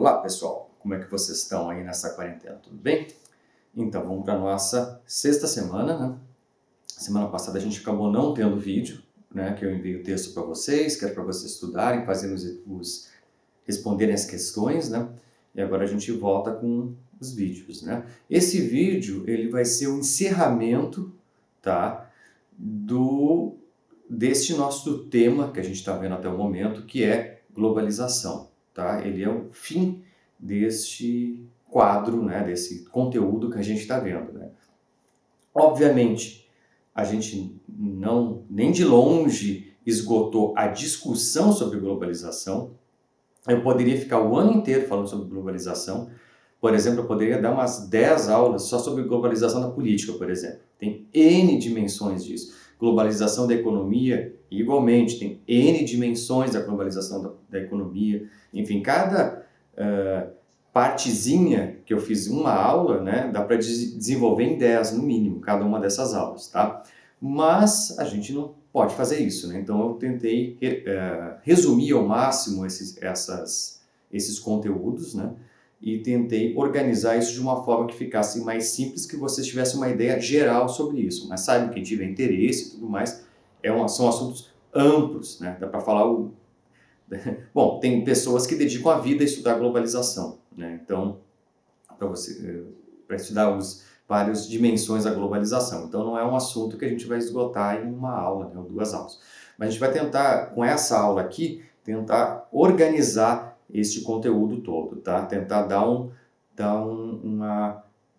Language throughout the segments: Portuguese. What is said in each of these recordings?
Olá pessoal, como é que vocês estão aí nessa quarentena, tudo bem? Então vamos para a nossa sexta semana, né? Semana passada a gente acabou não tendo vídeo, né? Que eu enviei o texto para vocês, que era para vocês estudarem, fazerem responderem as questões, né? E agora a gente volta com os vídeos, né? Esse vídeo, ele vai ser o encerramento, tá? Deste nosso tema que a gente está vendo até o momento, que é globalização, tá? Ele é o fim deste quadro, né? Desse conteúdo que a gente está vendo, né? Obviamente, a gente não, nem de longe, esgotou a discussão sobre globalização. Eu poderia ficar o ano inteiro falando sobre globalização. Por exemplo, eu poderia dar umas 10 aulas só sobre globalização da política, por exemplo. Tem N dimensões disso. Globalização da economia, igualmente, tem N dimensões da globalização da economia. Enfim, cada partezinha que eu fiz uma aula, né, dá para desenvolver em 10 no mínimo, cada uma dessas aulas, tá? Mas a gente não pode fazer isso, né? Então eu tentei resumir ao máximo esses conteúdos, né? E tentei organizar isso de uma forma que ficasse mais simples, que vocês tivessem uma ideia geral sobre isso. Mas sabe, quem tiver interesse e tudo mais, são assuntos amplos, né? Dá para falar Bom, tem pessoas que dedicam a vida a estudar globalização, né? Então, para estudar várias dimensões da globalização. Então, não é um assunto que a gente vai esgotar em uma aula, né, ou 2 aulas. Mas a gente vai tentar, com essa aula aqui, tentar organizar este conteúdo todo, tá? Tentar dar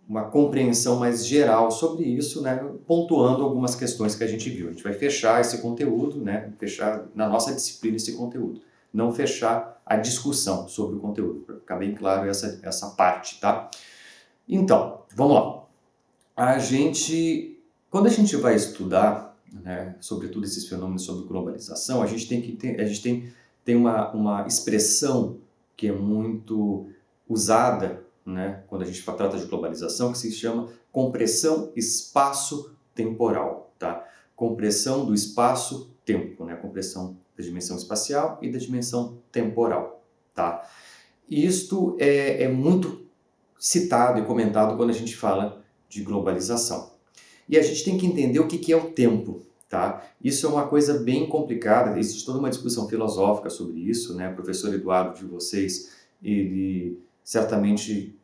uma compreensão mais geral sobre isso, né? Pontuando algumas questões que a gente viu. A gente vai fechar esse conteúdo, né? Fechar na nossa disciplina esse conteúdo. Não fechar a discussão sobre o conteúdo, para ficar bem claro essa parte, tá? Então, vamos lá. Quando a gente vai estudar, né, sobretudo esses fenômenos sobre globalização, a gente tem uma expressão que é muito usada, né, quando a gente trata de globalização, que se chama compressão espaço-temporal, tá? Compressão do espaço-tempo, né? Compressão da dimensão espacial e da dimensão temporal, tá? E isto é muito citado e comentado quando a gente fala de globalização. E a gente tem que entender o que é o tempo, tá? Isso é uma coisa bem complicada, existe toda uma discussão filosófica sobre isso, né? O professor Eduardo de vocês, ele certamente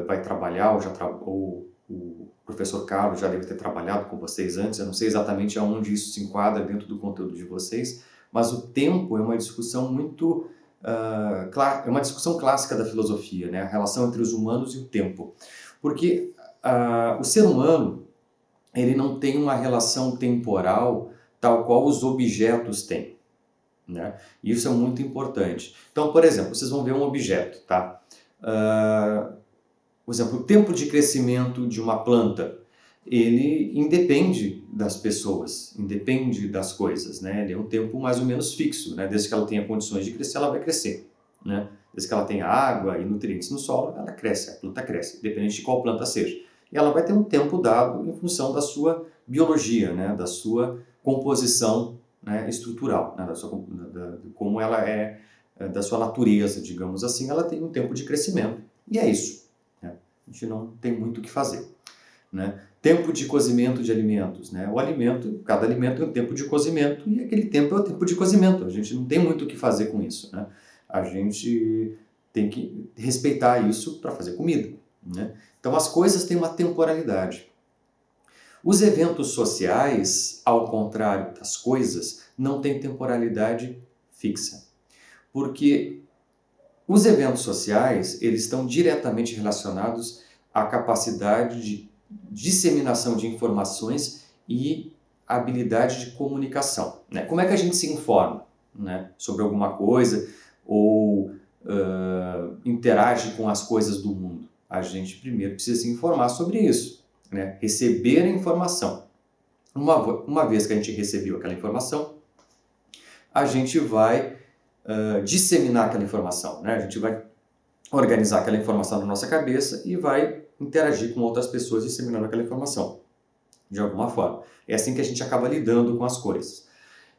vai trabalhar, ou o professor Carlos já deve ter trabalhado com vocês antes, eu não sei exatamente aonde isso se enquadra dentro do conteúdo de vocês, mas o tempo é uma discussão muito... é uma discussão clássica da filosofia, né? A relação entre os humanos e o tempo. Porque o ser humano, ele não tem uma relação temporal tal qual os objetos têm, né? Isso é muito importante. Então, por exemplo, vocês vão ver um objeto, tá? Por exemplo, o tempo de crescimento de uma planta, ele independe das pessoas, independe das coisas, né? Ele é um tempo mais ou menos fixo, né? Desde que ela tenha condições de crescer, ela vai crescer, né? Desde que ela tenha água e nutrientes no solo, ela cresce, a planta cresce, independente de qual planta seja. E ela vai ter um tempo dado em função da sua biologia, né? Da sua composição, né? Estrutural, né? Como ela é, da sua natureza, digamos assim, ela tem um tempo de crescimento. E é isso, né? A gente não tem muito o que fazer, né? Tempo de cozimento de alimentos, né? Cada alimento tem um tempo de cozimento e aquele tempo é o tempo de cozimento. A gente não tem muito o que fazer com isso, né? A gente tem que respeitar isso para fazer comida, né? Então as coisas têm uma temporalidade. Os eventos sociais, ao contrário das coisas, não têm temporalidade fixa. Porque os eventos sociais, eles estão diretamente relacionados à capacidade de disseminação de informações e habilidade de comunicação, né? Como é que a gente se informa, né, sobre alguma coisa ou interage com as coisas do mundo? A gente primeiro precisa se informar sobre isso, né? Receber a informação. Uma vez que a gente recebeu aquela informação, a gente vai disseminar aquela informação, né? A gente vai organizar aquela informação na nossa cabeça e vai interagir com outras pessoas disseminando aquela informação, de alguma forma. É assim que a gente acaba lidando com as coisas.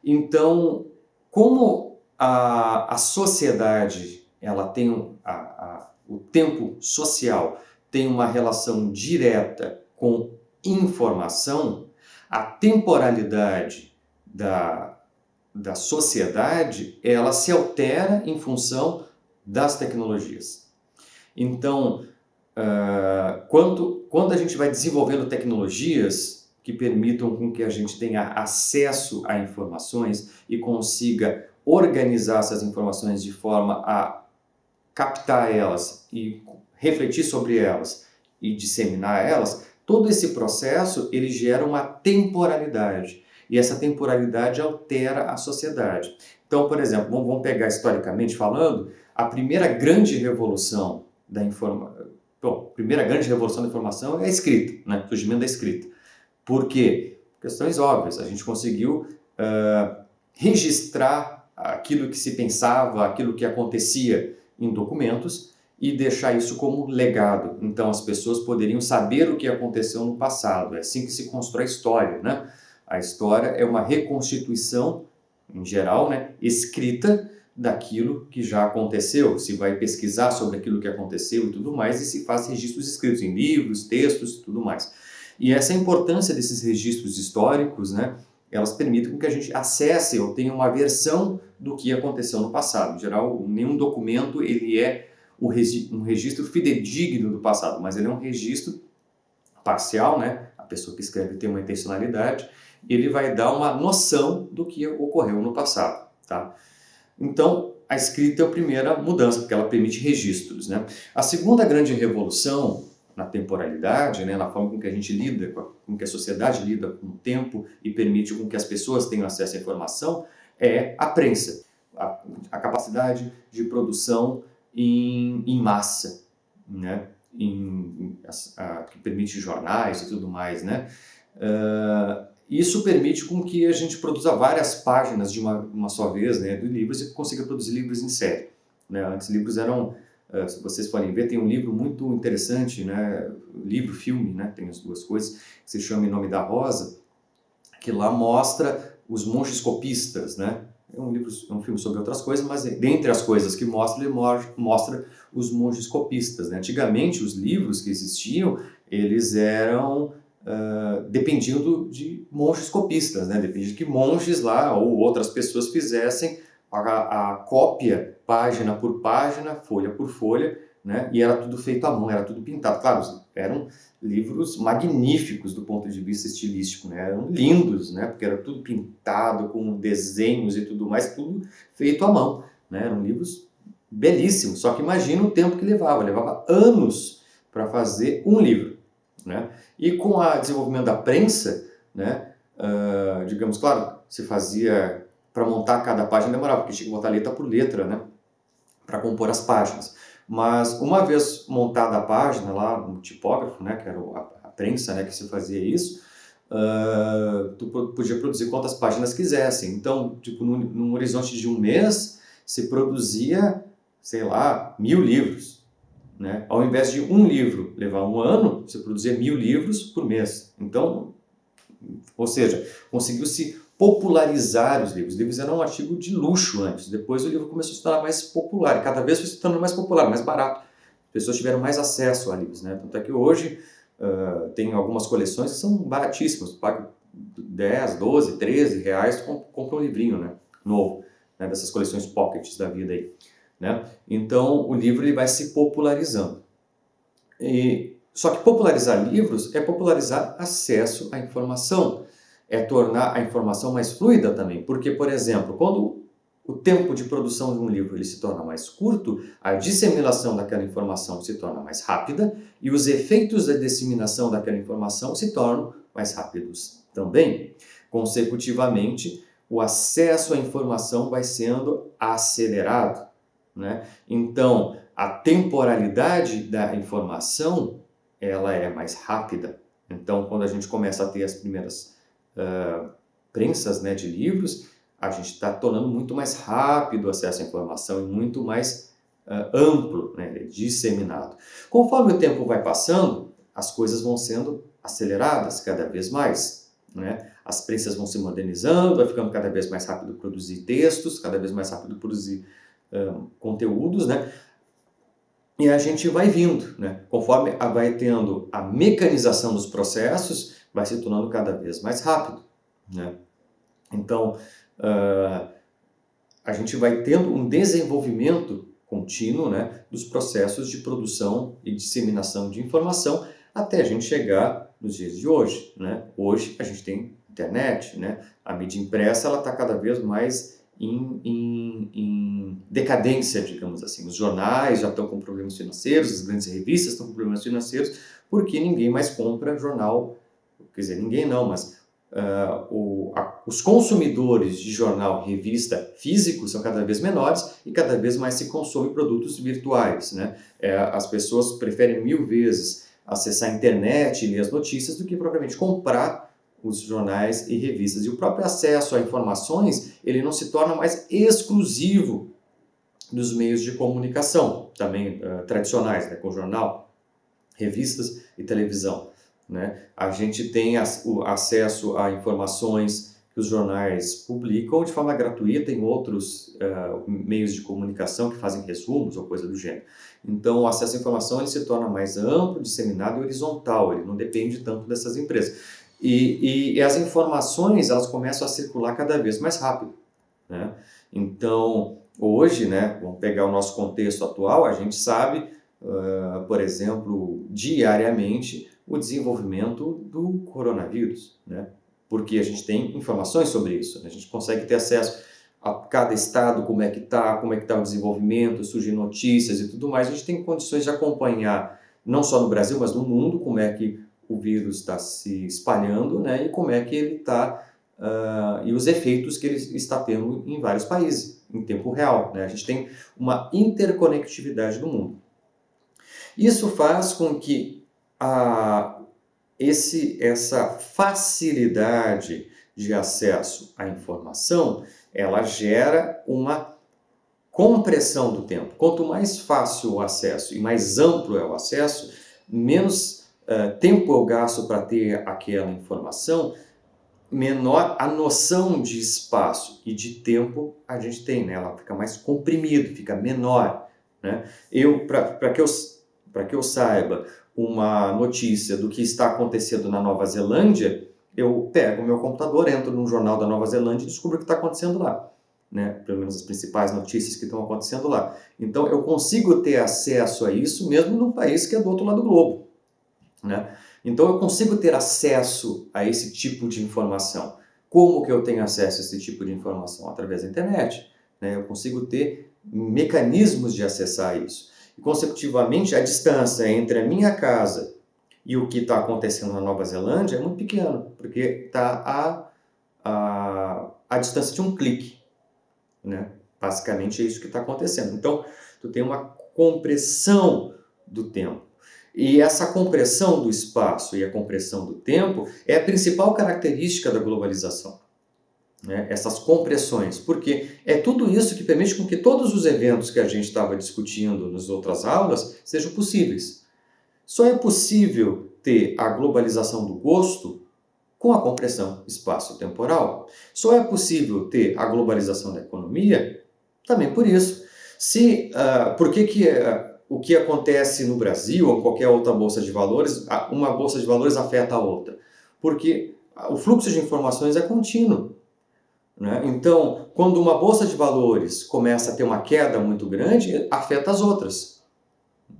Então, como a sociedade ela tem o tempo social tem uma relação direta com informação, a temporalidade da sociedade, ela se altera em função das tecnologias. Então, quando a gente vai desenvolvendo tecnologias que permitam com que a gente tenha acesso a informações e consiga organizar essas informações de forma a captar elas e refletir sobre elas e disseminar elas, todo esse processo ele gera uma temporalidade. E essa temporalidade altera a sociedade. Então, por exemplo, vamos pegar historicamente falando, a primeira grande revolução da informação. Bom, a primeira grande revolução da informação é a escrita, né? O surgimento da escrita. Por quê? Questões óbvias. A gente conseguiu registrar aquilo que se pensava, aquilo que acontecia em documentos e deixar isso como legado. Então as pessoas poderiam saber o que aconteceu no passado. É assim que se constrói a história, né? A história é uma reconstituição, em geral, né, escrita daquilo que já aconteceu. Se vai pesquisar sobre aquilo que aconteceu e tudo mais, e se faz registros escritos em livros, textos e tudo mais. E essa importância desses registros históricos, né, elas permitem que a gente acesse ou tenha uma versão do que aconteceu no passado. Em geral, nenhum documento ele é um registro fidedigno do passado, mas ele é um registro parcial, né? A pessoa que escreve tem uma intencionalidade, ele vai dar uma noção do que ocorreu no passado, tá? Então, a escrita é a primeira mudança, porque ela permite registros, né? A segunda grande revolução na temporalidade, né, na forma com que a gente lida, com que a sociedade lida com o tempo e permite com que as pessoas tenham acesso à informação, é a prensa, a capacidade de produção em massa, né? Que permite jornais e tudo mais, né? Isso permite com que a gente produza várias páginas de uma só vez, né, de livros e consiga produzir livros em série, né? Antes livros eram, se vocês podem ver, tem um livro muito interessante, né, livro-filme, né, tem as duas coisas, que se chama Em Nome da Rosa, que lá mostra os monges copistas, né? É um filme sobre outras coisas, mas dentre as coisas que mostra, ele mostra os monges copistas, né? Antigamente, os livros que existiam, eles eram dependiam de monges copistas, né? Dependia de que monges lá ou outras pessoas fizessem a cópia, página por página, folha por folha, né? E era tudo feito à mão, era tudo pintado. Claro, eram livros magníficos do ponto de vista estilístico, né? Eram lindos, né? Porque era tudo pintado com desenhos e tudo mais, tudo feito à mão, né? Eram livros belíssimos, só que imagina o tempo que levava anos para fazer um livro, né? E com o desenvolvimento da prensa, né? Digamos, claro, se fazia para montar cada página demorava, porque tinha que botar letra por letra, né? Para compor as páginas. Mas uma vez montada a página lá no tipógrafo, né, que era a prensa, né, que se fazia isso, tu podia produzir quantas páginas quisessem. Então, tipo, num horizonte de um mês, se produzia, sei lá, 1000 livros, né? Ao invés de um livro levar um ano, você produzia 1000 livros por mês. Então, ou seja, conseguiu-se popularizar os livros. Os livros eram um artigo de luxo antes, depois o livro começou a se tornar mais popular, e cada vez foi se tornando mais popular, mais barato. As pessoas tiveram mais acesso a livros, né? Tanto é que hoje tem algumas coleções que são baratíssimas, paga 10, 12, 13 reais, compra um livrinho, né? Novo, né? Dessas coleções pockets da vida aí, né? Então o livro ele vai se popularizando. Só que popularizar livros é popularizar acesso à informação, é tornar a informação mais fluida também, porque, por exemplo, quando o tempo de produção de um livro ele se torna mais curto, a disseminação daquela informação se torna mais rápida e os efeitos da disseminação daquela informação se tornam mais rápidos também. Consecutivamente, o acesso à informação vai sendo acelerado, né? Então, a temporalidade da informação ela é mais rápida. Então, quando a gente começa a ter as primeiras prensas, né, de livros, a gente está tornando muito mais rápido o acesso à informação e muito mais amplo, né, disseminado. Conforme o tempo vai passando, as coisas vão sendo aceleradas cada vez mais, né? As prensas vão se modernizando, vai ficando cada vez mais rápido produzir textos, cada vez mais rápido produzir conteúdos, né? E a gente vai vindo, né? Conforme vai tendo a mecanização dos processos, vai se tornando cada vez mais rápido, né? Então, a gente vai tendo um desenvolvimento contínuo, né, dos processos de produção e disseminação de informação até a gente chegar nos dias de hoje, né? Hoje a gente tem internet, né? A mídia impressa ela está cada vez mais em decadência, digamos assim. Os jornais já estão com problemas financeiros, as grandes revistas estão com problemas financeiros, porque ninguém mais compra jornal, quer dizer, ninguém não, mas os consumidores de jornal, revista físico são cada vez menores e cada vez mais se consome produtos virtuais, né? As pessoas preferem 1000 vezes acessar a internet e ler as notícias do que propriamente comprar os jornais e revistas. E o próprio acesso a informações, ele não se torna mais exclusivo dos meios de comunicação, também tradicionais, né? Com jornal, revistas e televisão, né? A gente tem o acesso a informações que os jornais publicam de forma gratuita em outros meios de comunicação que fazem resumos ou coisa do gênero. Então, o acesso à informação ele se torna mais amplo, disseminado e horizontal, ele não depende tanto dessas empresas. E as informações elas começam a circular cada vez mais rápido, né? Então, hoje, né, vamos pegar o nosso contexto atual, a gente sabe, por exemplo, diariamente, o desenvolvimento do coronavírus, né? Porque a gente tem informações sobre isso, né? A gente consegue ter acesso a cada estado, como é que está o desenvolvimento, surgem notícias e tudo mais. A gente tem condições de acompanhar, não só no Brasil, mas no mundo, como é que o vírus está se espalhando, né? E como é que ele está, e os efeitos que ele está tendo em vários países, em tempo real, né? A gente tem uma interconectividade do mundo. Isso faz com que essa facilidade de acesso à informação, ela gera uma compressão do tempo. Quanto mais fácil o acesso e mais amplo é o acesso, menos tempo eu gasto para ter aquela informação, menor a noção de espaço e de tempo a gente tem, né? Ela fica mais comprimida, fica menor, né? Para que eu saiba uma notícia do que está acontecendo na Nova Zelândia, eu pego o meu computador, entro no jornal da Nova Zelândia e descubro o que está acontecendo lá, né? Pelo menos as principais notícias que estão acontecendo lá. Então eu consigo ter acesso a isso mesmo num país que é do outro lado do globo, né? Então eu consigo ter acesso a esse tipo de informação. Como que eu tenho acesso a esse tipo de informação? Através da internet, né? Eu consigo ter mecanismos de acessar isso. E, consecutivamente, a distância entre a minha casa e o que está acontecendo na Nova Zelândia é muito pequena, porque está a distância de um clique, né? Basicamente é isso que está acontecendo. Então, tu tem uma compressão do tempo. E essa compressão do espaço e a compressão do tempo é a principal característica da globalização, né? Essas compressões, porque é tudo isso que permite com que todos os eventos que a gente estava discutindo nas outras aulas sejam possíveis. Só é possível ter a globalização do gosto com a compressão espaço-temporal. Só é possível ter a globalização da economia também por isso. Por que o que acontece no Brasil ou qualquer outra bolsa de valores, uma bolsa de valores afeta a outra? Porque o fluxo de informações é contínuo, né? Então, quando uma bolsa de valores começa a ter uma queda muito grande, afeta as outras,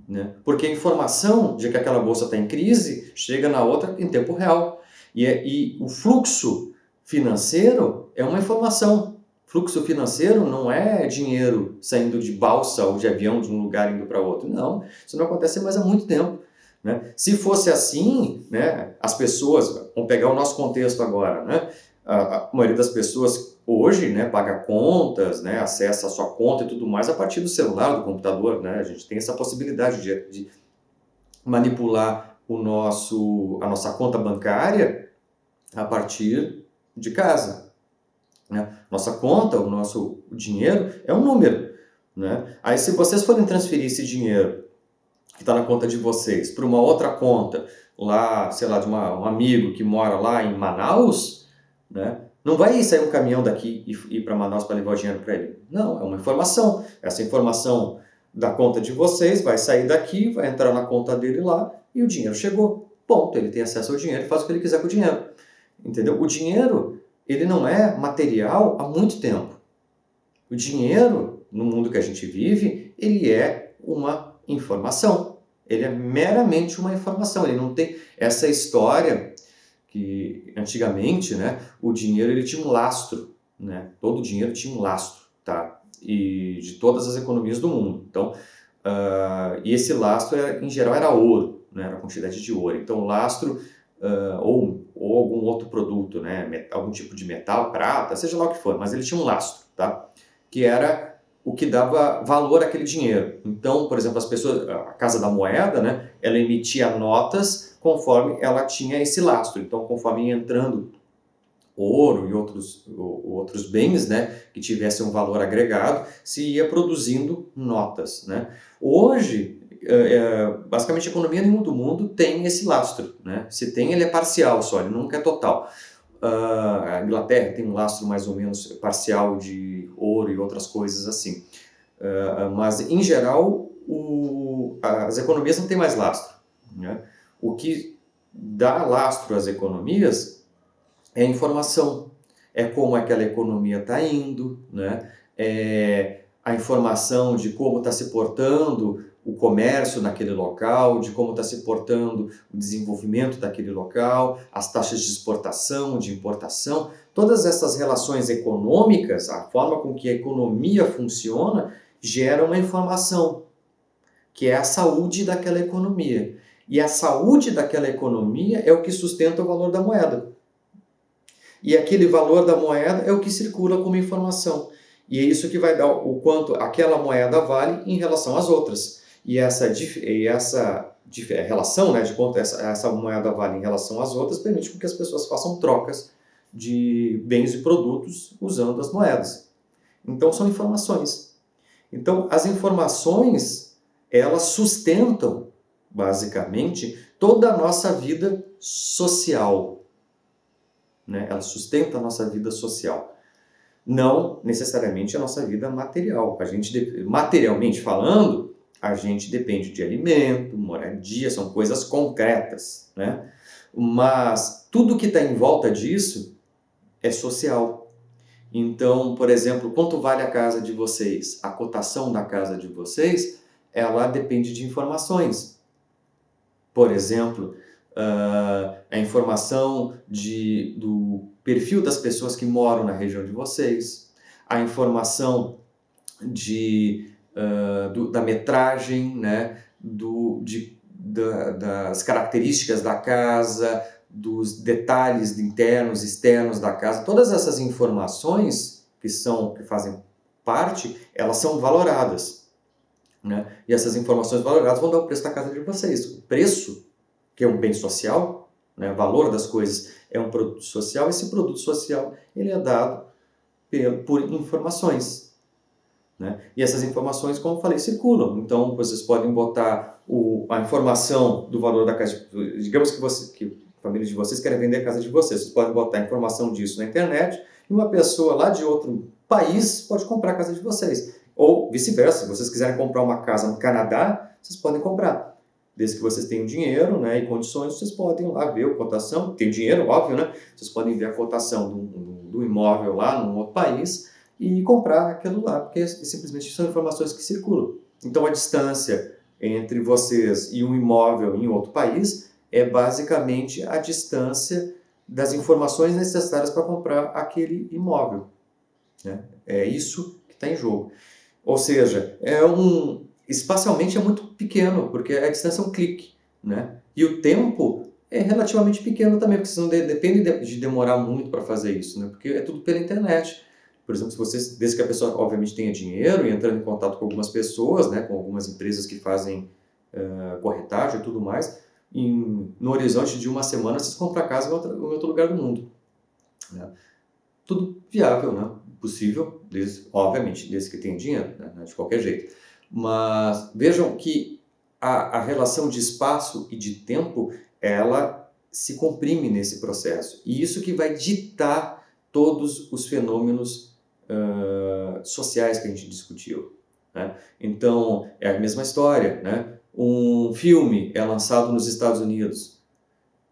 né? Porque a informação de que aquela bolsa está em crise chega na outra em tempo real. E o fluxo financeiro é uma informação. Fluxo financeiro não é dinheiro saindo de balsa ou de avião de um lugar indo para outro. Não, isso não acontece mais há muito tempo, né? Se fosse assim, né, as pessoas, vamos pegar o nosso contexto agora, né? A maioria das pessoas hoje, né, paga contas, né, acessa a sua conta e tudo mais a partir do celular, do computador, né? A gente tem essa possibilidade de manipular a nossa conta bancária a partir de casa, né? Nossa conta, o nosso dinheiro é um número, né? Aí se vocês forem transferir esse dinheiro que está na conta de vocês para uma outra conta lá, sei lá, de um amigo que mora lá em Manaus, né? Não vai sair um caminhão daqui e ir para Manaus para levar o dinheiro para ele. Não, é uma informação. Essa informação da conta de vocês vai sair daqui, vai entrar na conta dele lá e o dinheiro chegou. Ponto. Ele tem acesso ao dinheiro e faz o que ele quiser com o dinheiro. Entendeu? O dinheiro, ele não é material há muito tempo. O dinheiro, no mundo que a gente vive, ele é uma informação. Ele é meramente uma informação. Ele não tem essa história que antigamente, né, o dinheiro ele tinha um lastro, né? Todo dinheiro tinha um lastro, tá? E de todas as economias do mundo. Então, e esse lastro em geral era ouro, né? Era a quantidade de ouro. Então, o lastro ou algum outro produto, né? Algum tipo de metal, prata, seja lá o que for, mas ele tinha um lastro, tá? Que era o que dava valor àquele dinheiro. Então, por exemplo, as pessoas, a Casa da Moeda, né? Ela emitia notas conforme ela tinha esse lastro. Então, conforme ia entrando ouro e outros bens, né, que tivessem um valor agregado, se ia produzindo notas, né. Hoje, basicamente a economia nenhuma do mundo tem esse lastro, né. Se tem, ele é parcial só, ele nunca é total. A Inglaterra tem um lastro mais ou menos parcial de ouro e outras coisas assim. Mas, em geral, as economias não têm mais lastro, né. O que dá lastro às economias é a informação, é como aquela economia está indo, né? É a informação de como está se portando o comércio naquele local, de como está se portando o desenvolvimento daquele local, as taxas de exportação, de importação, todas essas relações econômicas, a forma com que a economia funciona, gera uma informação, que é a saúde daquela economia. E a saúde daquela economia é o que sustenta o valor da moeda. E aquele valor da moeda é o que circula como informação. E é isso que vai dar o quanto aquela moeda vale em relação às outras. E essa relação, né, de quanto essa moeda vale em relação às outras permite que as pessoas façam trocas de bens e produtos usando as moedas. Então são informações. Então as informações, elas sustentam, basicamente, toda a nossa vida social, né? Ela sustenta a nossa vida social. Não necessariamente a nossa vida material. Materialmente falando, a gente depende de alimento, moradia, são coisas concretas, né? Mas tudo que está em volta disso é social. Então, por exemplo, quanto vale a casa de vocês? A cotação da casa de vocês, ela depende de informações. Por exemplo, a informação do perfil das pessoas que moram na região de vocês, a informação da metragem, né, das características da casa, dos detalhes internos, externos da casa, todas essas informações que fazem parte, elas são valoradas, né? E essas informações valoradas vão dar o preço da casa de vocês. O preço, que é um bem social, né? O valor das coisas é um produto social, esse produto social ele é dado por informações, né? E essas informações, como eu falei, circulam. Então, vocês podem botar a informação do valor da casa, digamos que a família de vocês querem vender a casa de vocês podem botar a informação disso na internet e uma pessoa lá de outro país pode comprar a casa de vocês. Ou vice-versa, se vocês quiserem comprar uma casa no Canadá, vocês podem comprar. Desde que vocês tenham dinheiro, né, e condições, vocês podem lá ver a cotação. Tem dinheiro, óbvio, né? Vocês podem ver a cotação do imóvel lá num outro país e comprar aquilo lá, porque simplesmente são informações que circulam. Então a distância entre vocês e um imóvel em outro país é basicamente a distância das informações necessárias para comprar aquele imóvel, né? É isso que está em jogo. Ou seja, espacialmente é muito pequeno, porque a distância é um clique, né? E o tempo é relativamente pequeno também, porque você não depende de demorar muito para fazer isso, né? Porque é tudo pela internet. Por exemplo, desde que a pessoa obviamente tenha dinheiro e entrando em contato com algumas pessoas, né, com algumas empresas que fazem corretagem e tudo mais, no horizonte de uma semana vocês compram a casa em outro lugar do mundo, né? Tudo viável, né? Possível, obviamente, desde que tenha dinheiro, né? De qualquer jeito. Mas vejam que a relação de espaço e de tempo, ela se comprime nesse processo. E isso que vai ditar todos os fenômenos sociais que a gente discutiu, né? Então, é a mesma história, né? Um filme é lançado nos Estados Unidos.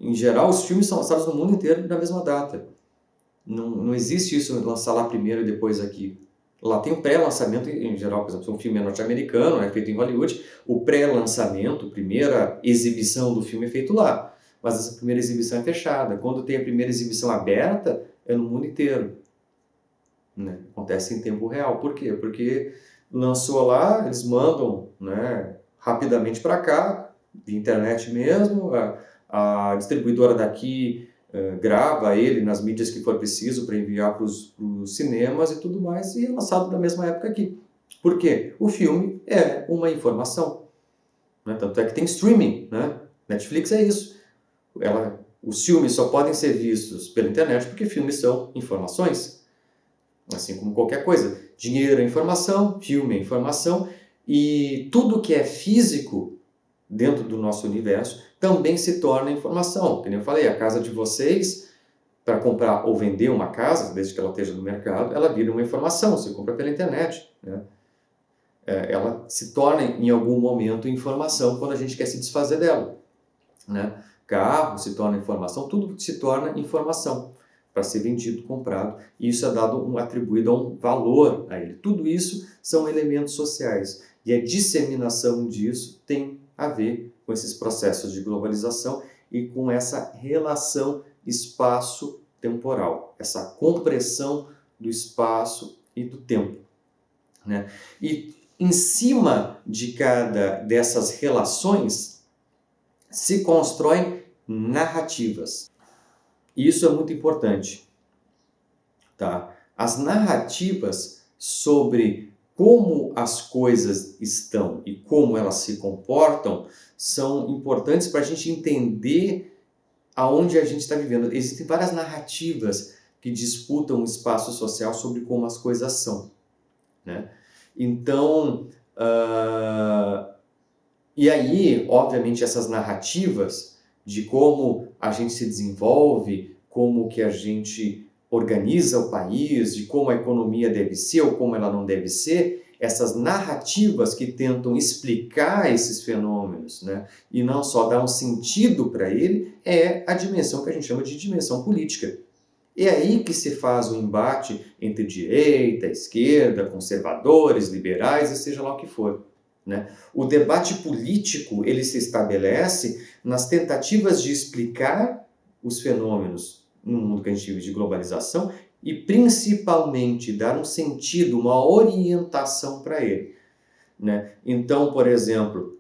Em geral, os filmes são lançados no mundo inteiro na mesma data. Não existe isso, lançar lá primeiro e depois aqui. Lá tem um pré-lançamento, em geral, por exemplo, se um filme é norte-americano, né, feito em Hollywood, o pré-lançamento, a primeira exibição do filme é feito lá. Mas essa primeira exibição é fechada. Quando tem a primeira exibição aberta, é no mundo inteiro, né? Acontece em tempo real. Por quê? Porque lançou lá, eles mandam, né, rapidamente para cá, via internet mesmo, a distribuidora daqui grava ele nas mídias que for preciso para enviar para os cinemas e tudo mais, e é lançado na mesma época aqui. Por quê? O filme é uma informação, né? Tanto é que tem streaming, né? Netflix é isso. Os filmes só podem ser vistos pela internet porque filmes são informações, assim como qualquer coisa. Dinheiro é informação, filme é informação, e tudo que é físico dentro do nosso universo também se torna informação. Como eu falei, a casa de vocês, para comprar ou vender uma casa, desde que ela esteja no mercado, ela vira uma informação, você compra pela internet, né? Ela se torna em algum momento informação quando a gente quer se desfazer dela, né? Carro se torna informação, tudo se torna informação para ser vendido, comprado, e isso é dado atribuído a um valor a ele. Tudo isso são elementos sociais, e a disseminação disso tem a ver com esses processos de globalização e com essa relação espaço-temporal, essa compressão do espaço e do tempo, né? E em cima de cada dessas relações se constroem narrativas. Isso é muito importante, tá? As narrativas sobre como as coisas estão e como elas se comportam são importantes para a gente entender aonde a gente está vivendo. Existem várias narrativas que disputam o espaço social sobre como as coisas são, né? Então, e aí, obviamente, essas narrativas de como a gente se desenvolve, como que a gente organiza o país, de como a economia deve ser ou como ela não deve ser, essas narrativas que tentam explicar esses fenômenos, né, e não só dar um sentido para ele, é a dimensão que a gente chama de dimensão política. É aí que se faz o embate entre direita, esquerda, conservadores, liberais e seja lá o que for, né? O debate político ele se estabelece nas tentativas de explicar os fenômenos no mundo que a gente vive de globalização e principalmente dar um sentido, uma orientação para ele, né? Então, por exemplo,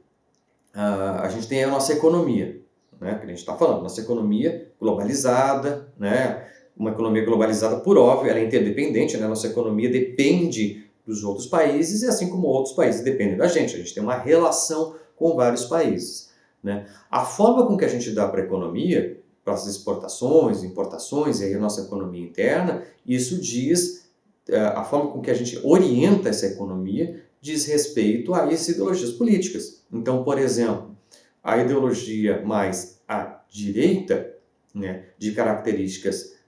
a gente tem a nossa economia, né? Que a gente está falando, nossa economia globalizada, né? Uma economia globalizada, por óbvio, ela é interdependente, né? Nossa economia depende dos outros países e assim como outros países dependem da gente. A gente tem uma relação com vários países, né? A forma com que a gente dá para a economia, para as exportações, importações e aí a nossa economia interna, isso diz, a forma com que a gente orienta essa economia diz respeito a essas ideologias políticas. Então, por exemplo, a ideologia mais à direita, né, de características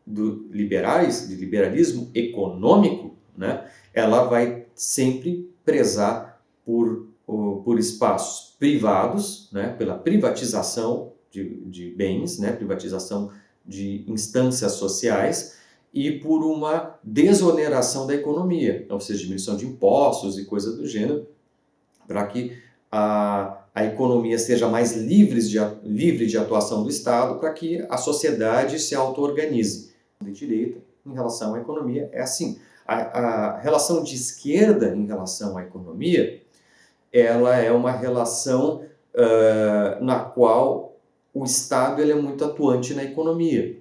do liberais, de liberalismo econômico, né, ela vai sempre prezar por espaços privados, né, pela privatização de bens, né, privatização de instâncias sociais e por uma desoneração da economia, ou seja, diminuição de impostos e coisa do gênero, para que a economia seja mais livre de atuação do Estado, para que a sociedade se auto-organize. De direita, em relação à economia, é assim. A relação de esquerda em relação à economia, ela é uma relação na qual o Estado ele é muito atuante na economia,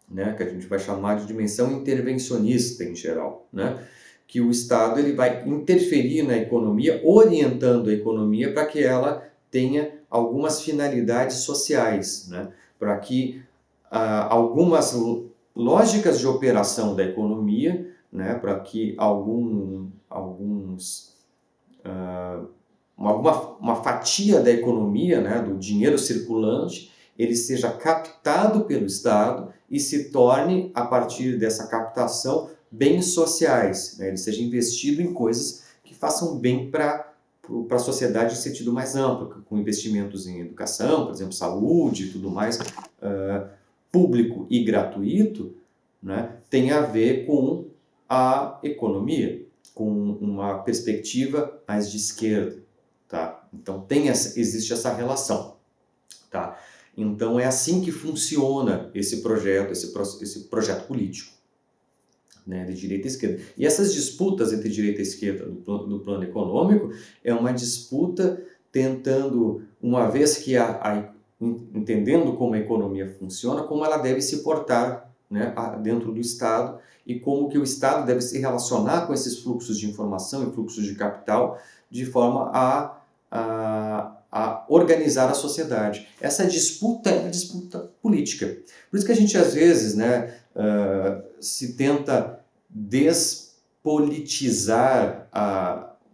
né? Que a gente vai chamar de dimensão intervencionista em geral, né? Que o Estado ele vai interferir na economia, orientando a economia para que ela tenha algumas finalidades sociais, né? Para que algumas lógicas de operação da economia, né? Para que uma fatia da economia, né? Do dinheiro circulante, ele seja captado pelo Estado e se torne, a partir dessa captação, bens sociais, né? Ele seja investido em coisas que façam bem para a sociedade em sentido mais amplo, com investimentos em educação, por exemplo, saúde e tudo mais, público e gratuito, né? Tem a ver com a economia, com uma perspectiva mais de esquerda, tá? Então existe essa relação, tá? Então é assim que funciona esse projeto, esse projeto político, né, de direita e esquerda. E essas disputas entre direita e esquerda no plano econômico é uma disputa tentando, uma vez que entendendo como a economia funciona, como ela deve se portar, né, dentro do Estado e como que o Estado deve se relacionar com esses fluxos de informação e fluxos de capital de forma a organizar a sociedade. Essa disputa é uma disputa política. Por isso que a gente, às vezes, né, se tenta despolitizar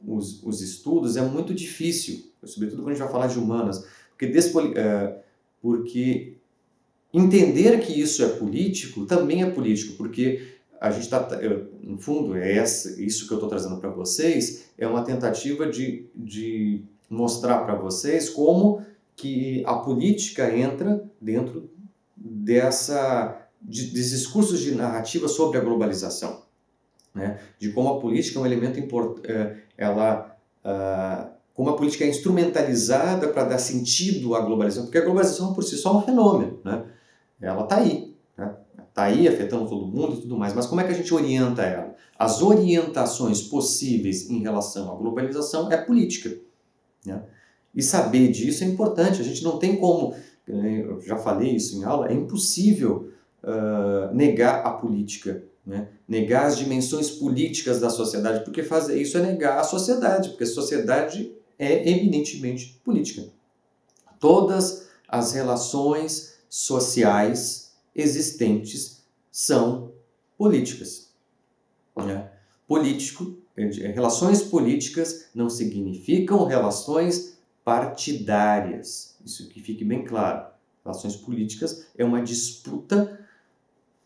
os estudos, é muito difícil, sobretudo quando a gente vai falar de humanas, porque entender que isso é político também é político, porque a gente no fundo, isso que eu estou trazendo para vocês, é uma tentativa de mostrar para vocês como que a política entra dentro desses cursos de narrativa sobre a globalização, né? De como a política é um elemento importante, como a política é instrumentalizada para dar sentido à globalização, porque a globalização por si só é um fenômeno, né? Ela está aí, né? Está aí afetando todo mundo e tudo mais, mas como é que a gente orienta ela? As orientações possíveis em relação à globalização é política, né? E saber disso é importante, a gente não tem como, eu já falei isso em aula, é impossível negar a política, né? Negar as dimensões políticas da sociedade, porque fazer isso é negar a sociedade, porque a sociedade é eminentemente política. Todas as relações sociais existentes são políticas, né? Relações políticas não significam relações partidárias, isso que fique bem claro. Relações políticas é uma disputa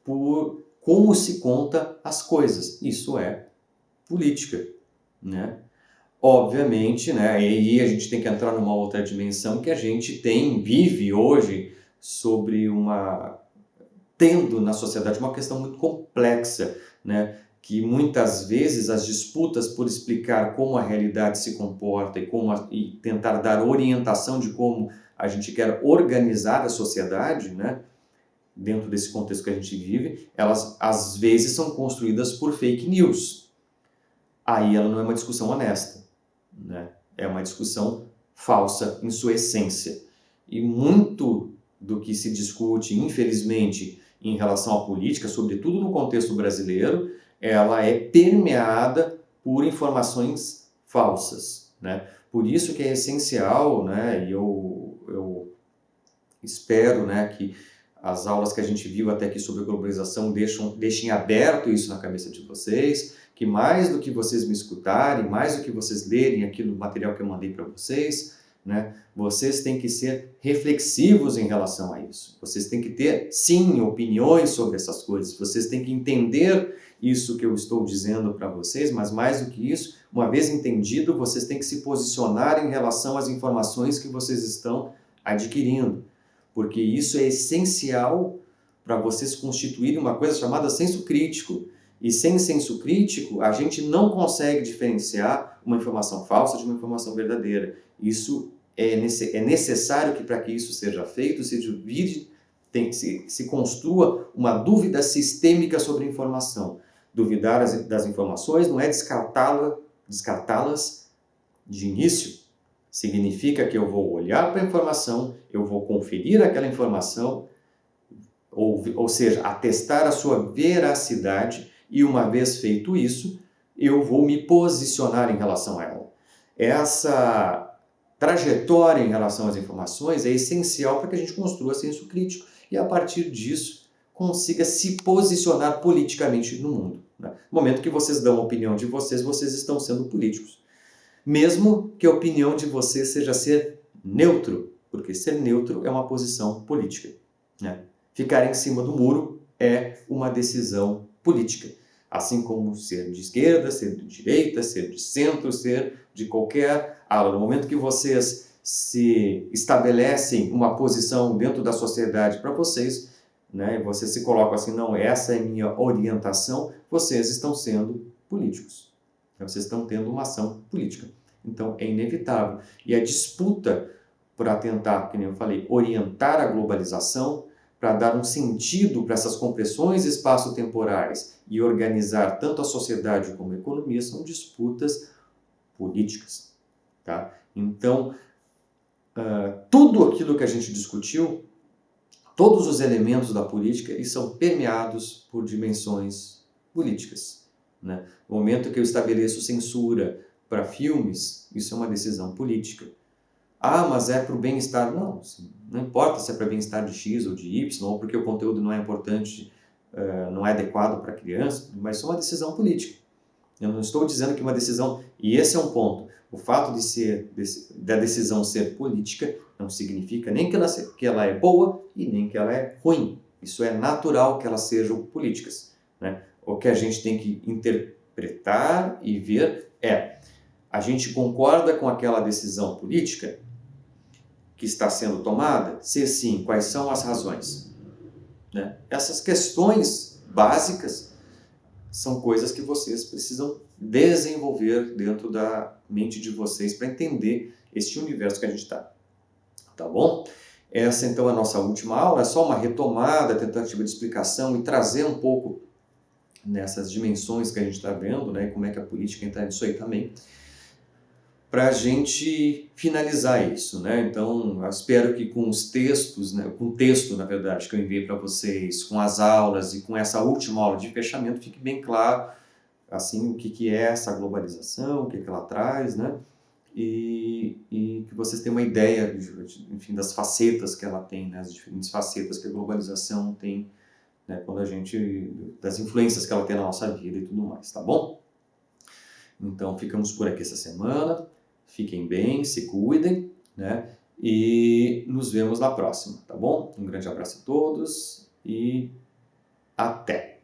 por como se conta as coisas, isso é política, né? Obviamente, né, aí a gente tem que entrar numa outra dimensão que a gente vive hoje tendo na sociedade uma questão muito complexa, né, que muitas vezes as disputas por explicar como a realidade se comporta e tentar dar orientação de como a gente quer organizar a sociedade, né, dentro desse contexto que a gente vive, elas às vezes são construídas por fake news. Aí ela não é uma discussão honesta, né? É uma discussão falsa em sua essência. E muito do que se discute, infelizmente, em relação à política, sobretudo no contexto brasileiro, ela é permeada por informações falsas, né? Por isso que é essencial, né, e eu espero, né, que as aulas que a gente viu até aqui sobre a globalização deixem aberto isso na cabeça de vocês, que mais do que vocês me escutarem, mais do que vocês lerem aqui no material que eu mandei para vocês, né, vocês têm que ser reflexivos em relação a isso. Vocês têm que ter, sim, opiniões sobre essas coisas. Vocês têm que entender isso que eu estou dizendo para vocês, mas mais do que isso, uma vez entendido, vocês têm que se posicionar em relação às informações que vocês estão adquirindo, porque isso é essencial para vocês constituírem uma coisa chamada senso crítico. E sem senso crítico, a gente não consegue diferenciar uma informação falsa de uma informação verdadeira. Isso é necessário que, para que isso seja feito, se construa uma dúvida sistêmica sobre a informação. Duvidar das informações não é descartá-las de início. Significa que eu vou olhar para a informação, eu vou conferir aquela informação, ou seja, atestar a sua veracidade, e uma vez feito isso, eu vou me posicionar em relação a ela. Essa trajetória em relação às informações é essencial para que a gente construa senso crítico e, a partir disso, consiga se posicionar politicamente no mundo, né? No momento que vocês dão a opinião de vocês, vocês estão sendo políticos. Mesmo que a opinião de vocês seja ser neutro, porque ser neutro é uma posição política, né? Ficar em cima do muro é uma decisão política. Assim como ser de esquerda, ser de direita, ser de centro, ser de qualquer ala. No momento que vocês se estabelecem uma posição dentro da sociedade para vocês, né, e vocês se colocam assim, não, essa é minha orientação, vocês estão sendo políticos. Vocês estão tendo uma ação política. Então, é inevitável. E a disputa para tentar, como eu falei, orientar a globalização, para dar um sentido para essas compressões espaço-temporais e organizar tanto a sociedade como a economia, são disputas políticas. Tá? Então, tudo aquilo que a gente discutiu, todos os elementos da política, eles são permeados por dimensões políticas. Né? No momento que eu estabeleço censura para filmes, isso é uma decisão política. Ah, mas é para o bem-estar. Não, não importa se é para bem-estar de X ou de Y, ou porque o conteúdo não é importante, não é adequado para criança, mas isso é uma decisão política. Eu não estou dizendo que uma decisão... E esse é um ponto. O fato da decisão ser política não significa nem que ela é boa e nem que ela é ruim. Isso é natural que elas sejam políticas. Né? O que a gente tem que interpretar e ver é: a gente concorda com aquela decisão política que está sendo tomada? Se sim, quais são as razões? Né? Essas questões básicas são coisas que vocês precisam desenvolver dentro da mente de vocês para entender este universo que a gente está. Tá bom? Essa então é a nossa última aula, é só uma retomada, tentativa de explicação e trazer um pouco nessas dimensões que a gente está vendo, né? Como é que a política entra nisso aí também, para a gente finalizar isso, né? Então, eu espero que com os textos, né, com o texto, na verdade, que eu enviei para vocês, com as aulas e com essa última aula de fechamento, fique bem claro, assim, o que é essa globalização, o que ela traz, né? E que vocês tenham uma ideia, enfim, das facetas que ela tem, né? As diferentes facetas que a globalização tem, né? Quando a gente, das influências que ela tem na nossa vida e tudo mais, tá bom? Então, ficamos por aqui essa semana. Fiquem bem, se cuidem, né? E nos vemos na próxima, tá bom? Um grande abraço a todos e até!